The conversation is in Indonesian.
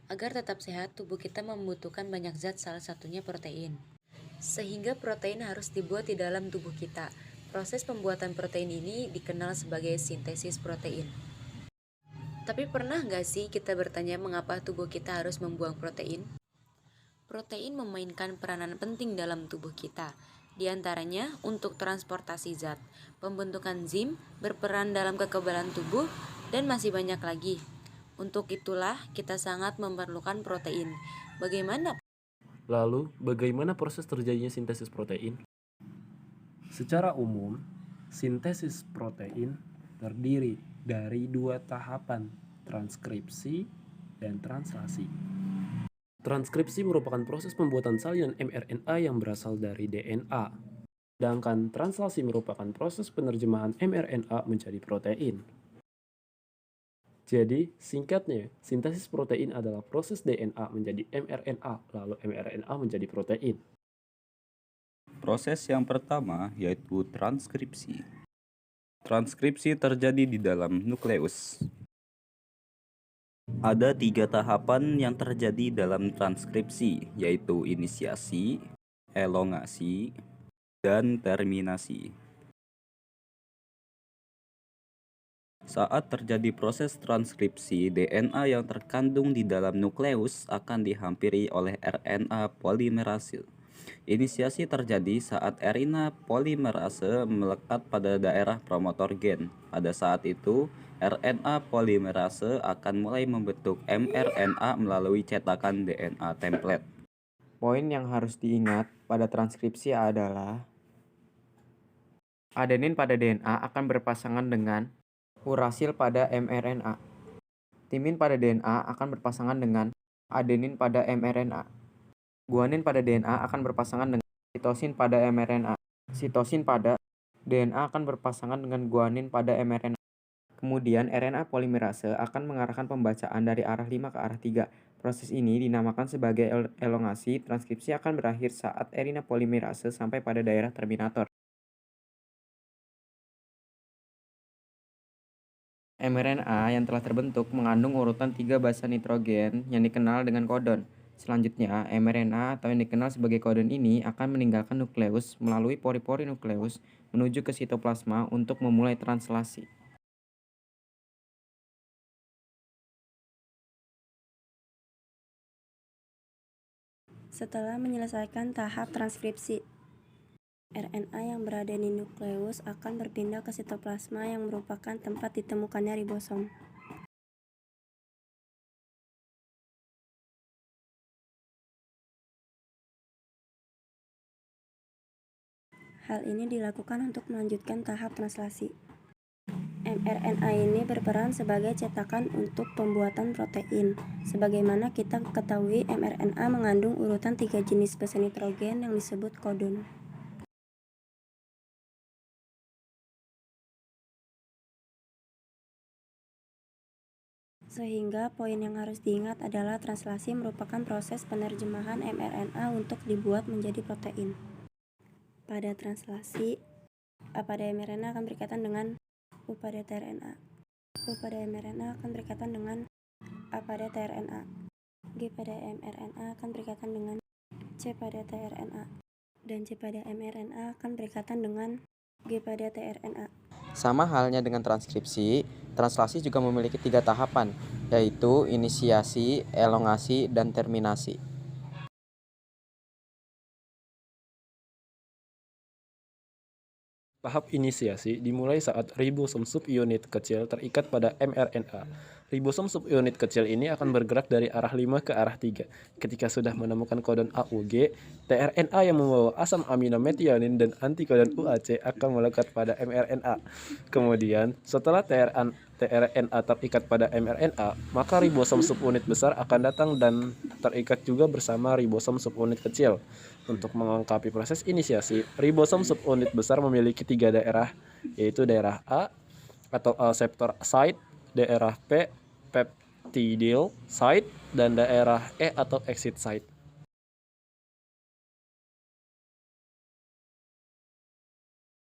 Agar tetap sehat, tubuh kita membutuhkan banyak zat, salah satunya protein. Sehingga protein harus dibuat di dalam tubuh kita. Proses pembuatan protein ini dikenal sebagai sintesis protein. Tapi pernah nggak sih kita bertanya mengapa tubuh kita harus membuang protein? Protein memainkan peranan penting dalam tubuh kita. Di antaranya untuk transportasi zat, pembentukan enzim, berperan dalam kekebalan tubuh, dan masih banyak lagi. Untuk itulah kita sangat memerlukan protein. Bagaimana? Lalu, bagaimana proses terjadinya sintesis protein? Secara umum, sintesis protein terdiri dari dua tahapan, transkripsi dan translasi. Transkripsi merupakan proses pembuatan salinan mRNA yang berasal dari DNA. Sedangkan translasi merupakan proses penerjemahan mRNA menjadi protein. Jadi, singkatnya, sintesis protein adalah proses DNA menjadi mRNA, lalu mRNA menjadi protein. Proses yang pertama yaitu transkripsi. Transkripsi terjadi di dalam nukleus. Ada 3 tahapan yang terjadi dalam transkripsi, yaitu inisiasi, elongasi, dan terminasi. Saat terjadi proses transkripsi, DNA yang terkandung di dalam nukleus akan dihampiri oleh RNA polimerase. Inisiasi terjadi saat RNA polimerase melekat pada daerah promotor gen. Pada saat itu, RNA polimerase akan mulai membentuk mRNA melalui cetakan DNA template. Poin yang harus diingat pada transkripsi adalah adenin pada DNA akan berpasangan dengan urasil pada mRNA. Timin pada DNA akan berpasangan dengan adenin pada mRNA. Guanin pada DNA akan berpasangan dengan sitosin pada mRNA. Sitosin pada DNA akan berpasangan dengan guanin pada mRNA. Kemudian RNA polimerase akan mengarahkan pembacaan dari arah 5 ke arah 3. Proses ini dinamakan sebagai elongasi. Transkripsi akan berakhir saat RNA polimerase sampai pada daerah terminator. mRNA yang telah terbentuk mengandung urutan 3 basa nitrogen yang dikenal dengan kodon. Selanjutnya, mRNA atau yang dikenal sebagai kodon ini akan meninggalkan nukleus melalui pori-pori nukleus menuju ke sitoplasma untuk memulai translasi. Setelah menyelesaikan tahap transkripsi, RNA yang berada di nukleus akan berpindah ke sitoplasma yang merupakan tempat ditemukannya ribosom. Hal ini dilakukan untuk melanjutkan tahap translasi. mRNA ini berperan sebagai cetakan untuk pembuatan protein. Sebagaimana kita ketahui, mRNA mengandung urutan 3 jenis basa nitrogen yang disebut kodon. Sehingga poin yang harus diingat adalah translasi merupakan proses penerjemahan mRNA untuk dibuat menjadi protein. Pada translasi, A pada mRNA akan berkaitan dengan U pada tRNA. U pada mRNA akan berkaitan dengan A pada tRNA. G pada mRNA akan berkaitan dengan C pada tRNA. Dan C pada mRNA akan berkaitan dengan G pada tRNA. Sama halnya dengan transkripsi, translasi juga memiliki 3 tahapan, yaitu inisiasi, elongasi, dan terminasi. Tahap inisiasi dimulai saat ribosom subunit kecil terikat pada mRNA. Ribosom subunit kecil ini akan bergerak dari arah 5 ke arah 3. Ketika sudah menemukan kodon AUG, tRNA yang membawa asam amino metionin dan antikodon UAC akan melekat pada mRNA. Kemudian, setelah tRNA terikat pada mRNA, maka ribosom subunit besar akan datang dan terikat juga bersama ribosom subunit kecil. Untuk melengkapi proses inisiasi, ribosom subunit besar memiliki 3 daerah, yaitu daerah A atau receptor site, daerah P, peptidyl site, dan daerah E atau exit site.